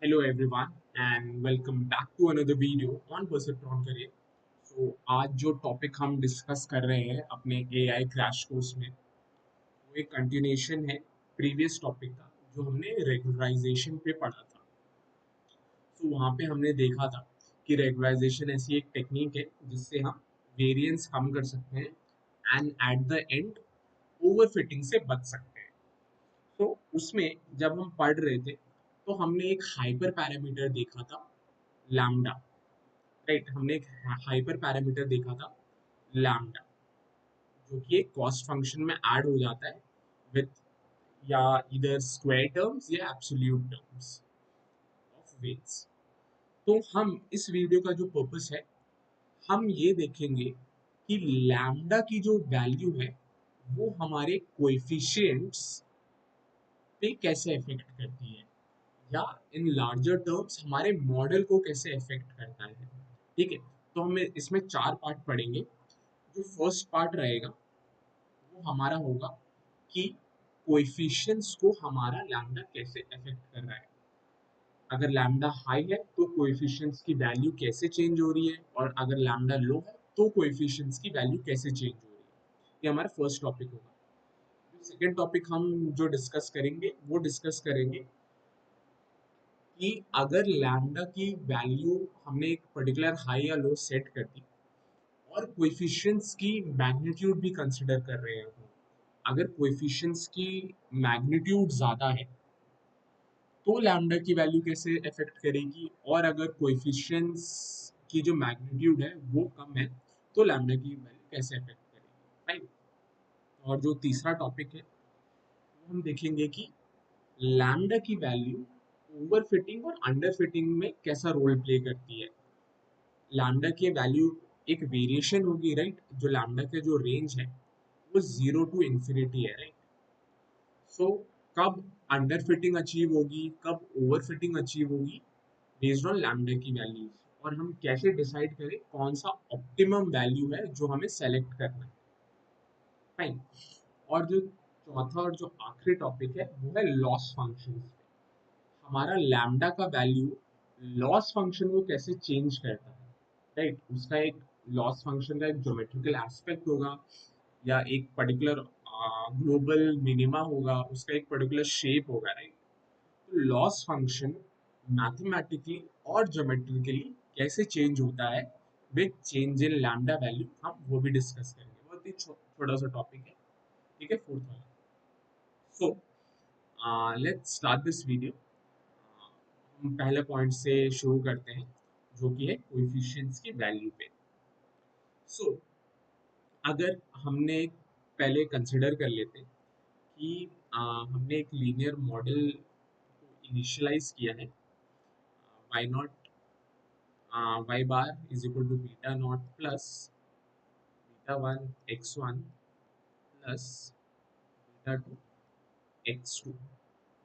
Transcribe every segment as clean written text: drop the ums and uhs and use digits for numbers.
Hello everyone and welcome back to another video on Perceptron Career. So आज जो topic हम discuss कर रहे हैं अपने AI क्रैश कोर्स में वो एक कंटिन्यूएशन है प्रीवियस टॉपिक का जो हमने रेगुलराइजेशन पे पढ़ा था। तो वहाँ पे हमने देखा था कि रेगुलराइजेशन ऐसी एक टेक्निक है जिससे हम वेरिएंस कम कर सकते हैं and at the end overfitting से बच सकते हैं। तो उसमें जब हम पढ़ रहे थे तो हमने एक हाइपर पैरामीटर देखा था लैम्डा। राइट, हमने एक हाइपर पैरामीटर देखा था लैम्डा जो कि एक कॉस्ट फंक्शन में ऐड हो जाता है विद या इधर स्क्वायर टर्म्स या एब्सोल्यूट टर्म्स ऑफ वेट्स। तो हम इस वीडियो का जो पर्पस है हम ये देखेंगे कि लैम्डा की जो वैल्यू है वो हमारे कोएफिशिएंट्स पे कैसे इफेक्ट करती है या इन लार्जर टर्म्स हमारे मॉडल को कैसे इफेक्ट करता है। ठीक है, तो हमें इसमें चार पार्ट पढ़ेंगे। जो फर्स्ट पार्ट रहेगा वो हमारा होगा कि कोएफिशिएंट्स को हमारा लैम्डा कैसे अफेक्ट कर रहा है। अगर लैम्डा हाई है तो कोएफिशिएंट्स की वैल्यू कैसे चेंज हो रही है और अगर लैम्डा लो है तो कोएफिशिएंट्स की वैल्यू कैसे चेंज हो रही है। ये हमारा फर्स्ट टॉपिक होगा। सेकेंड टॉपिक हम जो डिस्कस करेंगे वो डिस्कस करेंगे कि अगर लैम्डा की वैल्यू हमने एक पर्टिकुलर हाई या लो सेट कर दी और कोएफिशिएंट्स की मैग्नीट्यूड भी कंसिडर कर रहे हैं, अगर कोएफिशिएंट्स की मैग्नीट्यूड ज़्यादा है तो लैम्डा की वैल्यू कैसे अफेक्ट करेगी और अगर कोएफिशिएंट्स की जो मैग्नीट्यूड है वो कम है तो लैम्डा की वैल्यू कैसे अफेक्ट करेगी। राइट, और जो तीसरा टॉपिक है वो हम देखेंगे कि लैम्डा की वैल्यू ओवर फिटिंग और अंडर फिटिंग में कैसा रोल प्ले करती है। लैम्डा की वैल्यू एक वेरिएशन होगी, राइट, जो लैम्डा के जो रेंज है वो 0 to infinity है, राइट। सो कब अंडर फिटिंग अचीव होगी कब ओवर फिटिंग अचीव होगी बेस्ड ऑन लैम्डा की वैल्यूज, और हम कैसे डिसाइड करें कौन सा ऑप्टिमम वैल्यू है जो हमें सेलेक्ट करना है। फाइन, और जो चौथा और जो आखिरी टॉपिक है वो है लॉस फंक्शन। हमारा लैम्डा का वैल्यू लॉस फंक्शन को कैसे चेंज करता है। राइट, उसका एक लॉस फंक्शन का एक ज्योमेट्रिकल एस्पेक्ट होगा या एक पर्टिकुलर ग्लोबल मिनिमा होगा, उसका एक पर्टिकुलर शेप होगा, राइट। तो लॉस फंक्शन मैथमेटिकली और ज्योमेट्रिकली कैसे चेंज होता है with change in lambda value, हम वो भी डिस्कस करेंगे। बहुत ही छोटा सा टॉपिक है। ठीक है, फोर्थ वाला। So let's start this video. हम पहले पॉइंट से शुरू करते हैं जो कि है कोएफिशिएंट्स की वैल्यू पे। सो अगर हमने पहले कंसिडर कर लेते हैं कि हमने एक लीनियर मॉडल को इनिशियलाइज किया है y not y bar is equal to beta naught plus beta 1 x1 plus beta 2 x2।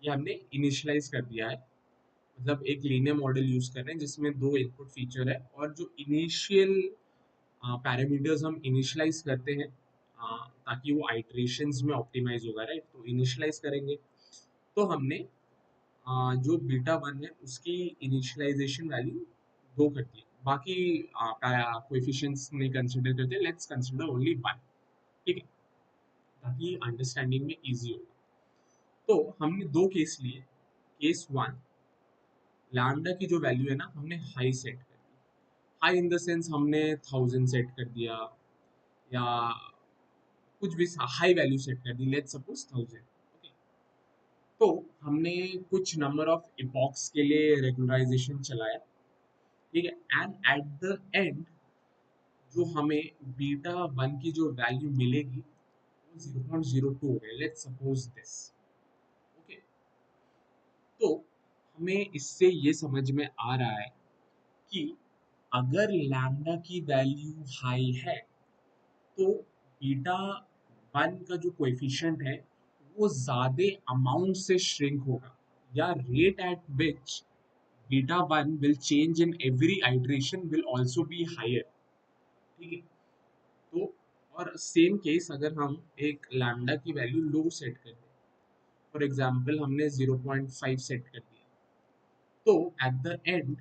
ये हमने इनिशियलाइज कर दिया है, मतलब एक लीनियर मॉडल यूज कर रहे हैं जिसमें दो इनपुट फीचर है और जो इनिशियल पैरामीटर्स हम इनिशियलाइज करते हैं ताकि वो आइट्रेशंस में ऑप्टिमाइज होगा, राइट। तो इनिशियलाइज करेंगे तो हमने जो बीटा वन है उसकी इनिशियलाइजेशन वैल्यू दो कर दी। बाकी कोएफिशिएंट्स नहीं कंसीडर करते, लेट्स कंसीडर ओनली वन। ठीक है, ताकि अंडरस्टैंडिंग में इजी हो। तो हमने दो केस लिए। केस वन, लैम्डा की जो वैल्यू है ना हमने हाई सेट कर दी। हाई इन द सेंस हमने 1000 सेट कर दिया या कुछ भी हाई वैल्यू सेट कर दी, लेट्स सपोज 1000। ओके, तो हमने कुछ नंबर ऑफ इपॉक्स के लिए रेगुलराइजेशन चलाया। ठीक है, एंड एट द एंड जो हमें बीटा वन की जो वैल्यू मिलेगी वो 0.02 है, लेट्स सपोज दिस। ओके, तो हमें इससे ये समझ में आ रहा है कि अगर लैम्डा की वैल्यू हाई है तो बीटा वन का जो कोएफिशिएंट है वो ज्यादा अमाउंट से श्रिंक होगा या rate at which beta one will change in every iteration will also be higher. ठीक है, तो और सेम केस अगर हम एक लैम्डा की वैल्यू लो सेट कर दें, फॉर एग्जांपल हमने 0.5 सेट कर दिया, तो एट द एंड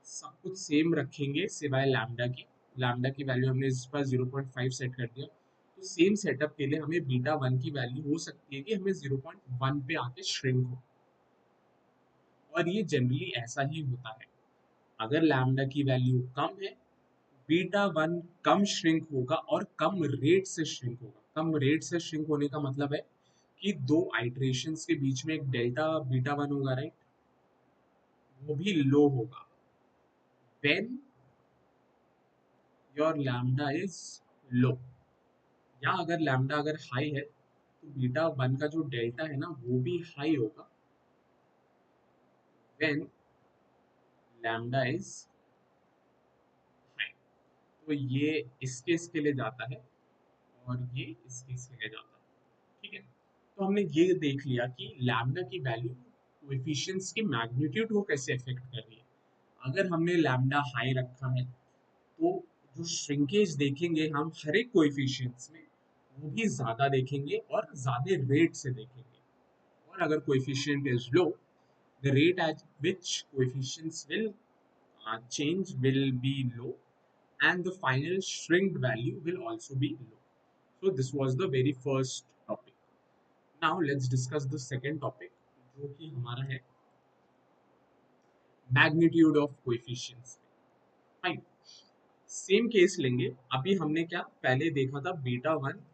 सब कुछ सेम रखेंगे सिवाय लैम्डा की। लैम्डा की वैल्यू हमने इस पर 0.5 सेट कर दिया, तो सेम सेटअप के लिए हमें बीटा वन की वैल्यू हो सकती है कि हमें 0.1 पे आके श्रिंक हो। और ये जनरली ऐसा ही होता है, अगर लैम्डा की वैल्यू कम है, बीटा वन कम श्रिंक होगा और कम रेट से श्रिंक होगा। कम रेट से श्रिंक होने का मतलब है कि दो आइट्रेशंस के बीच में एक डेल्टा बीटा वन होगा, राइट, वो भी लो होगा। When your lambda is low, या अगर लैम्डा अगर हाई है तो बीटा वन का जो डेल्टा है ना वो भी हाई होगा। व्हेन लैम्डा इज हाई, तो ये इस केस के लिए जाता है और ये इस केस के लिए जाता है। ठीक है, तो हमने ये देख लिया कि लैम्डा की वैल्यू कोएफिशिएंट्स की मैग्नीट्यूड को कैसे अफेक्ट कर रही है। अगर हमने लैम्डा हाई रखा है तो जो श्रिंकेज देखेंगे हम हर एक कोएफिशिएंट्स में वो भी ज्यादा देखेंगे और ज्यादा रेट से देखेंगे। और अगर coefficient is low, the rate at which coefficients will change will be low, and the final shrink value will also be low. So this was the very first topic. Now let's discuss the second topic, जो कि हमारा है magnitude of coefficients. Fine. Same case लेंगे। अभी हमने क्या पहले देखा था, बीटा वन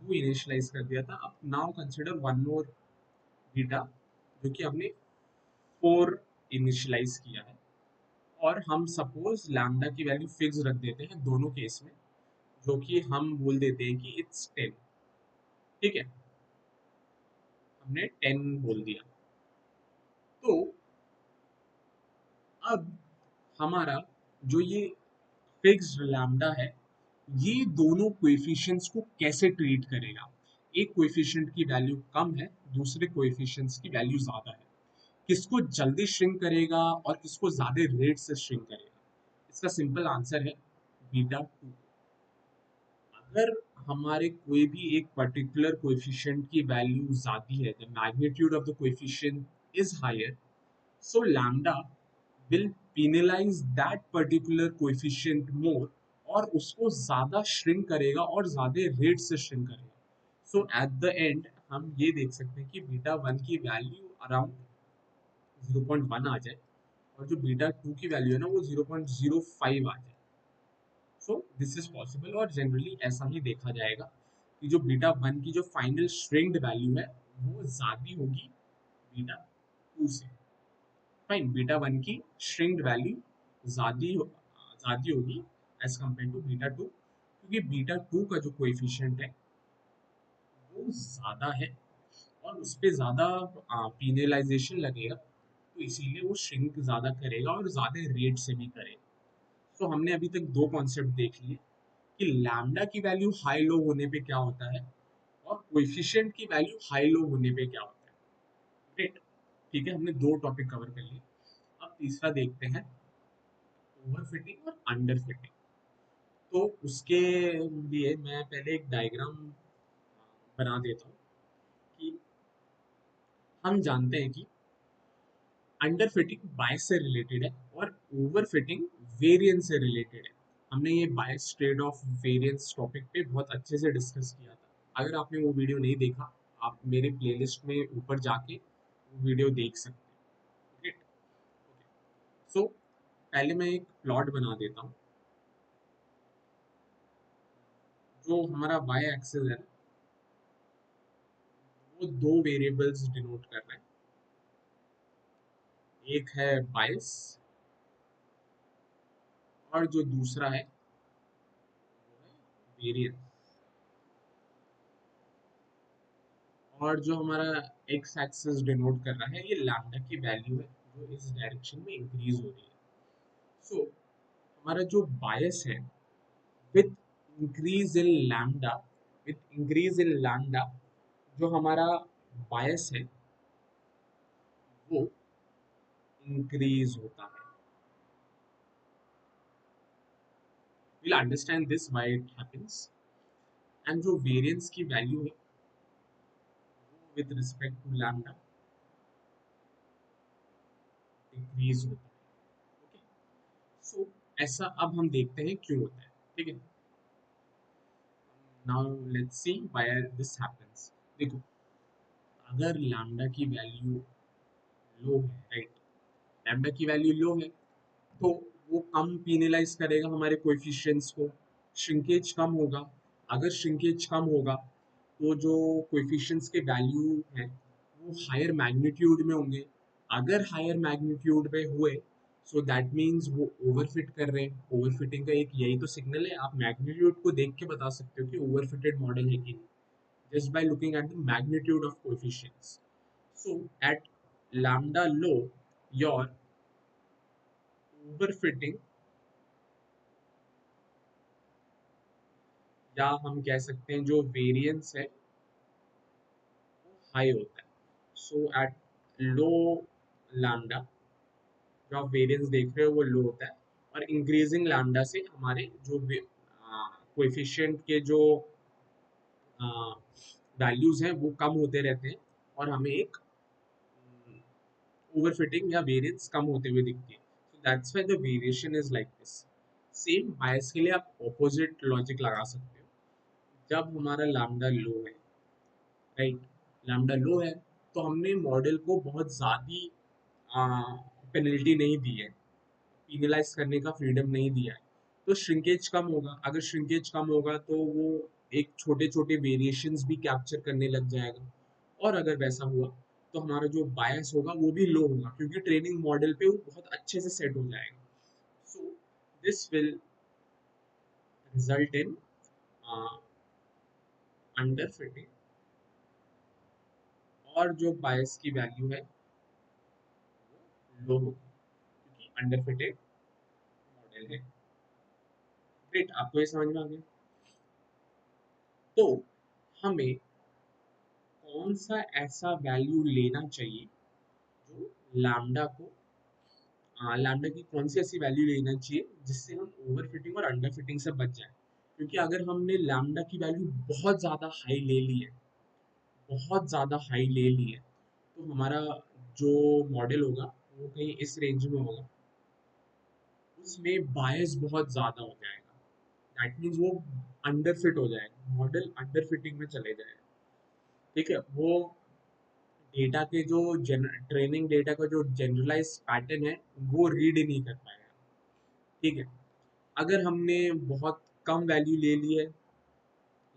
टू इनिशियलाइज कर दिया था। अब now consider one more beta, जो कि हमने फोर इनिशियलाइज किया है। और हम सपोज लैम्डा की वैल्यू फिक्स रख देते हैं दोनों केस में, जो कि हम बोल देते हैं कि इट्स 10। ठीक है, हमने 10 बोल दिया। तो अब हमारा जो ये फिक्स्ड लैम्डा है, ये दोनों कोएफिशिएंट्स को कैसे ट्रीट करेगा। एक कोएफिशिएंट की वैल्यू कम है, दूसरे कोएफिशिएंट्स की वैल्यू ज्यादा है, किसको जल्दी श्रिंक करेगा और किसको ज्यादा रेट से श्रिंक करेगा। इसका सिंपल आंसर है बीटा टू। अगर हमारे कोई भी एक पर्टिकुलर कोएफिशिएंट की वैल्यू ज्यादा है, the magnitude of the coefficient is higher, so lambda will penalize that particular coefficient more, और उसको ज्यादा श्रिंक करेगा और ज्यादा रेट से श्रिंक करेगा। सो एट द एंड हम ये देख सकते हैं कि बीटा वन की वैल्यू अराउंड 0.1 आ जाए और जो बीटा टू की वैल्यू है ना वो 0.05 आ जाए। सो दिस इज पॉसिबल, और जनरली ऐसा ही देखा जाएगा कि जो बीटा वन की जो फाइनल श्रिंक्ड वैल्यू है वो ज्यादा होगी बीटा टू से। फाइन, बीटा वन की श्रिंक्ड वैल्यू ज्यादा होगी as compare to beta two, क्योंकि बीटा टू का जो कोएफिशिएंट है वो ज्यादा है और उस पर ज्यादा पीनलाइजेशन लगेगा, तो इसीलिए वो श्रिंक ज्यादा करेगा और ज्यादा रेट से भी करेगा। तो हमने अभी तक दो कॉन्सेप्ट देख लिए कि लैम्डा की वैल्यू हाई लो होने पे क्या होता है और कोएफिशिएंट की वैल्यू हाई लो होने पे क्या होता है। ग्रेट, ठीक है, हमने दो टॉपिक कवर कर लिए। अब तीसरा देखते हैं, ओवर फिटिंग और अंडर फिटिंग। तो उसके लिए मैं पहले एक डायग्राम बना देता हूँ कि हम जानते हैं कि अंडर फिटिंग बायस से रिलेटेड है और ओवर फिटिंग वेरिएंस से रिलेटेड है। हमने ये बायस ट्रेड ऑफ वेरिएंस टॉपिक पे बहुत अच्छे से डिस्कस किया था। अगर आपने वो वीडियो नहीं देखा, आप मेरे प्लेलिस्ट में ऊपर जाके वो वीडियो देख सकते हैं। सो पहले मैं एक प्लॉट बना देता हूँ। जो हमारा वाई एक्सिस है वो दो वेरिएबल्स डिनोट कर रहे हैं, एक है बायस और जो दूसरा है वेरिएंस। और जो हमारा एक्स एक्सिस डिनोट कर रहा है ये लैम्डा की वैल्यू है जो इस डायरेक्शन में इंक्रीज हो रही है। सो हमारा जो बायस है, with increase in lambda, with increase in lambda जो हमारा बायस है वो इंक्रीज होता है। we'll understand this why it happens। And जो वेरिएंस की वैल्यू है with respect to lambda decrease होता है। ओके, सो ऐसा अब हम देखते हैं क्यों होता है। ठीक है, now let's see why this happens. देखो, अगर लैम्डा की वैल्यू लो है, राइट, लैम्डा की वैल्यू लो है, तो वो कम पीनलाइज करेगा हमारे कोएफिशिएंट्स को, श्रिंकेज कम होगा। अगर श्रिंकेज कम होगा तो जो कोएफिशिएंट्स के वैल्यू हैं वो हायर मैग्नीट्यूड में होंगे। अगर हायर मैग्नीट्यूड में हुए, सो दैट मीन्स वो ओवरफिट कर रहे हैं। ओवरफिटिंग का एक यही तो सिग्नल है, आप मैग्नीट्यूड को देख के बता सकते हो कि ओवरफिटेड मॉडल है कि नहीं, just by looking at the magnitude of coefficients. So at lambda low, your overfitting, या हम कह सकते हैं जो वेरिएंस है हाई होता है। सो एट लो लैम्डा जो आप वेरिएंस देख रहे हो वो लो होता है, और इंक्रीजिंग लैम्डा से हमारे जो कोएफिशिएंट के जो वैल्यूज हैं वो कम होते रहते हैं, और हमें एक ओवरफिटिंग या वेरिएंस कम होते हुए दिखती है। So that's why the variation is like this. Same bias के लिए आप ऑपोजिट लॉजिक लगा सकते हो। जब हमारा लैम्डा लो है, राइट, लैम्डा लो है, तो हमने मॉडल को बहुत ज़्यादा पेनल्टी नहीं दी है, पीनलाइज करने का फ्रीडम नहीं दिया है, तो श्रिंकेज कम होगा। अगर श्रिंकेज कम होगा तो वो एक छोटे छोटे वेरिएशंस भी कैप्चर करने लग जाएगा, और अगर वैसा हुआ तो हमारा जो बायस होगा वो भी लो होगा, क्योंकि ट्रेनिंग मॉडल पे वो बहुत अच्छे से सेट हो जाएगा। So this will result in under fitting, और जो बायस की वैल्यू है लो होगी, क्योंकि अंडर फिटेड मॉडल है। ग्रेट, आपको ये समझ में आ गया। तो हमें कौन सा ऐसा वैल्यू लेना चाहिए जो लैम्डा को लैम्डा की कौन सी ऐसी वैल्यू लेना चाहिए जिससे हम ओवर फिटिंग और अंडर फिटिंग से बच जाए। क्योंकि अगर हमने लैम्डा की वैल्यू बहुत ज़्यादा हाई ले ली है, बहुत ज़्यादा हाई ले ली है, तो हमारा जो मॉडल होगा वो कहीं इस रेंज में होगा, उसमें बायस बहुत ज़्यादा हो जाएगा। दैट मीन्स वो अंडर फिट हो जाएगा, मॉडल अंडर फिटिंग में चले जाएगा। ठीक है, वो डेटा के जो ट्रेनिंग डेटा का जो जनरलाइज पैटर्न है वो रीड ही नहीं कर पाएगा। ठीक है, अगर हमने बहुत कम वैल्यू ले ली है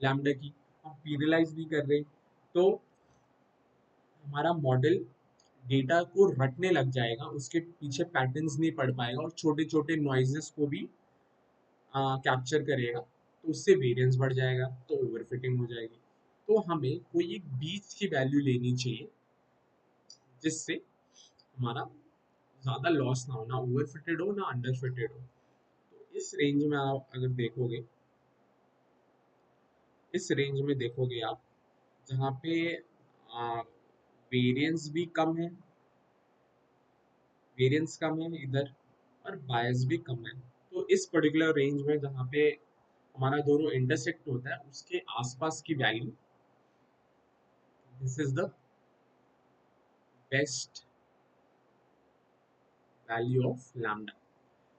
लैम्डा की, हम पीनलाइज नहीं कर रहे, तो हमारा मॉडल डेटा को रटने लग जाएगा, उसके पीछे पैटर्न्स नहीं पढ़ पाएगा, और छोटे छोटे नॉइजेस को भी कैप्चर करेगा, तो उससे वेरिएंस बढ़ जाएगा, तो ओवरफिटिंग हो जाएगी। तो हमें कोई एक बीच की वैल्यू लेनी चाहिए जिससे हमारा ज़्यादा लॉस ना हो, ना ओवरफिटेड हो ना अंडर फिटेड हो। तो इस रेंज में आप अगर देखोगे, इस रेंज में देखोगे आप, जहाँ पे वेरिएंस भी कम है, वेरिएंस कम है इधर, और बायस भी कम है। तो इस पर्टिकुलर रेंज में जहाँ पे हमारा दोनों इंटरसेक्ट होता है उसके आसपास की value, this is the best value of lambda.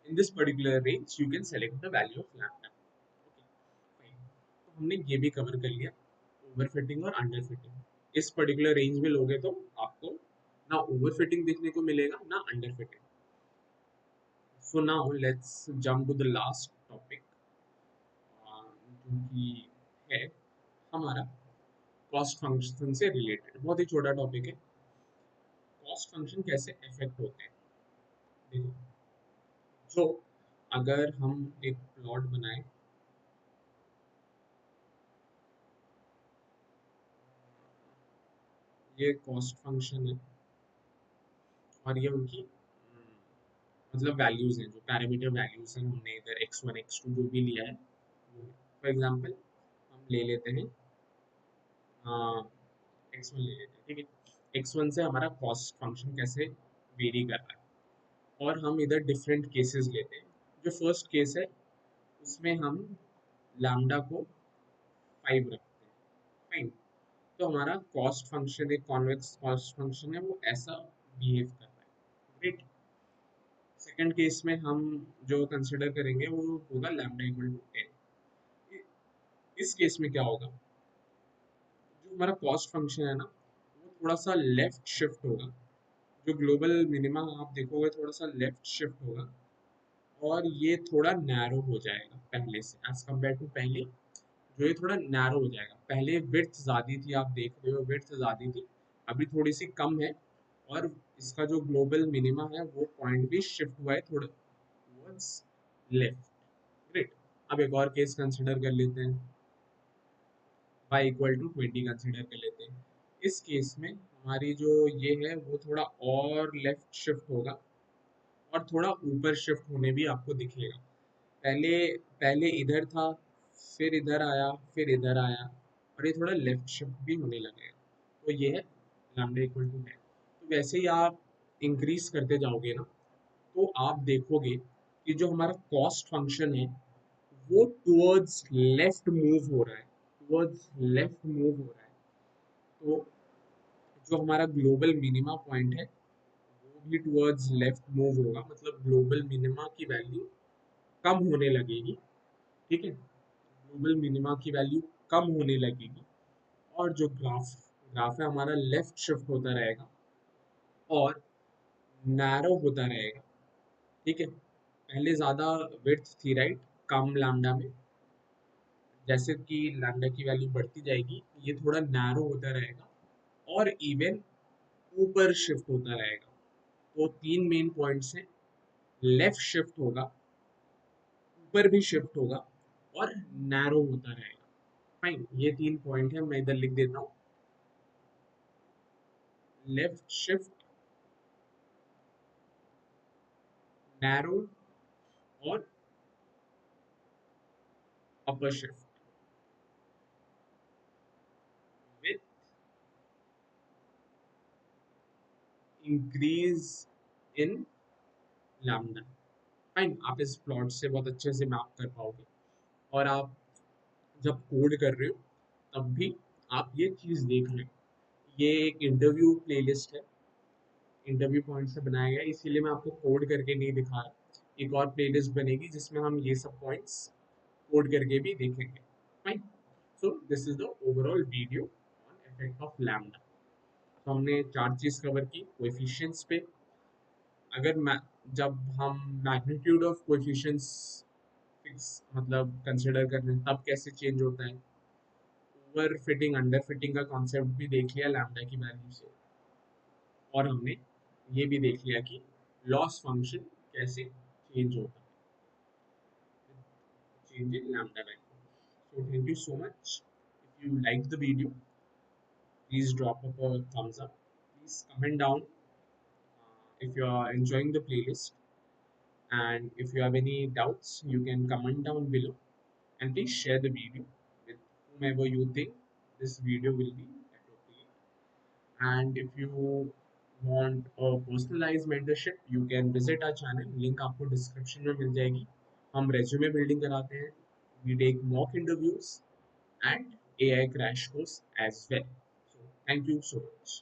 In this particular range, you can select the value of lambda. Okay, fine. तो हमने ये भी कवर कर लिया, ओवरफिटिंग और अंडरफिटिंग। इस पर्टिकुलर रेंज में लोगे तो आपको ना ओवरफिटिंग देखने को मिलेगा ना underfitting. So now let's jump to the last topic, जो कि है हमारा कॉस्ट फंक्शन से रिलेटेड। बहुत ही छोटा टॉपिक है, कॉस्ट फंक्शन कैसे इफेक्ट होते हैं। देखो, जो अगर हम एक प्लॉट बनाए, ये कॉस्ट फंक्शन है, और ये उनकी मतलब वैल्यूज हैं, जो पैरामीटर वैल्यूज हैं, हमने इधर x1 x2 जो भी लिया है। फॉर एग्जांपल हम ले लेते हैं x1 ले लेते हैं। ठीक है, x1 से हमारा कॉस्ट फंक्शन कैसे वेरी कर रहा है, और हम इधर डिफरेंट केसेस लेते हैं। जो फर्स्ट केस है उसमें हम लैम्डा को 5 रखते हैं, फाइन। तो हमारा कॉस्ट फंक्शन एक कॉन्वेक्स कॉस्ट फंक्शन है, वो ऐसा बिहेव कर रहा है। ग्रेट, सेकंड केस में हम जो कंसिडर करेंगे वो होगा लैम्डा इक्वल टू 10। इस केस में क्या होगा, जो हमारा कॉस्ट फंक्शन है ना वो थोड़ा सा लेफ्ट शिफ्ट होगा। जो ग्लोबल मिनिमा आप देखोगे थोड़ा सा लेफ्ट शिफ्ट होगा, और ये थोड़ा नैरो हो जाएगा पहले से एज कम्पेयर टू पहले। जो ये थोड़ा नैरो हो जाएगा, पहले विड्थ ज़्यादा थी, आप देख रहे हो विड्थ ज़्यादा थी, अभी थोड़ी सी कम है। और इसका जो ग्लोबल मिनिमा है वो पॉइंट भी शिफ्ट हुआ है थोड़ा टुवर्ड्स लेफ्ट। ग्रेट। अब एक और केस कंसिडर कर लेते हैं, y इक्वल टू 20 कंसिडर कर लेते हैं। इस केस में हमारी जो ये है वो थोड़ा और लेफ्ट शिफ्ट होगा, और थोड़ा ऊपर शिफ्ट होने भी आपको दिखेगा। पहले पहले इधर था, फिर इधर आया, फिर इधर आया, और ये थोड़ा लेफ्ट शिफ्ट भी होने लगेगा। तो ये है लैम्डा इक्वल टू 10। तो वैसे ही आप इंक्रीज करते जाओगे ना, तो आप देखोगे कि जो हमारा कॉस्ट फंक्शन है वो टुवर्ड्स लेफ्ट मूव हो रहा है, टुवर्ड्स लेफ्ट मूव हो रहा है। तो जो हमारा ग्लोबल मिनिमा पॉइंट है वो भी टुवर्ड्स लेफ्ट मूव होगा, मतलब ग्लोबल मिनिमा की वैल्यू कम होने लगेगी। ठीक है, ग्लोबल मिनिमा की वैल्यू कम होने लगेगी, और जो ग्राफ ग्राफ है हमारा लेफ्ट शिफ्ट होता रहेगा और नैरो होता रहेगा। ठीक है, पहले ज़्यादा विड्थ थी राइट, कम लैम्डा में, जैसे कि लैम्डा की वैल्यू बढ़ती जाएगी ये थोड़ा नैरो होता रहेगा और इवन ऊपर शिफ्ट होता रहेगा। तो तीन मेन पॉइंट्स हैं, लेफ्ट शिफ्ट होगा, ऊपर भी शिफ्ट होगा, और नैरो होता रहेगा। फाइन, ये तीन पॉइंट है, मैं इधर लिख देता हूँ। लेफ्ट शिफ्ट, नैरो, और upper shift with increase in lambda. Fine, आप इस प्लॉट से बहुत अच्छे से मैप कर पाओगे, और आप जब कोड कर रहे हो तब भी आप ये चीज़ देख रहे हो। ये एक इंटरव्यू प्लेलिस्ट है, इंटरव्यू पॉइंट से बनाया गया है, इसीलिए मैं आपको कोड करके नहीं दिखा रहा। एक और प्लेलिस्ट बनेगी जिसमें हम ये सब पॉइंट्स कोड करके भी देखेंगे। Fine, so this is the overall video on effect of lambda. तो हमने चार चीज़ कवर की कोएफिशिएंट्स पे। अगर मैं जब हम मैग्नीट्यूड ऑफ कोएफिशिएंट्स फिक्स मतलब कंसिडर करते हैं तब कैसे चेंज होता है, ओवर फिटिंग अंडर फिटिंग का कॉन्सेप्ट भी देख लिया लैम्डा की वैल्यू से, और हमने ये भी देख लिया कि लॉस फंक्शन कैसे चेंज होता है, change in lambda value. So thank you so much. If you like the video, please drop up a thumbs up. Please comment down if you are enjoying the playlist, and if you have any doubts, you can comment down below, and please share the video with whomever you think this video will be appropriate. And if you want a personalized mentorship, you can visit our channel. Link आपको description में मिल जाएगी। हम resume building कराते हैं, we take mock interviews and AI crash course as well. So thank you so much.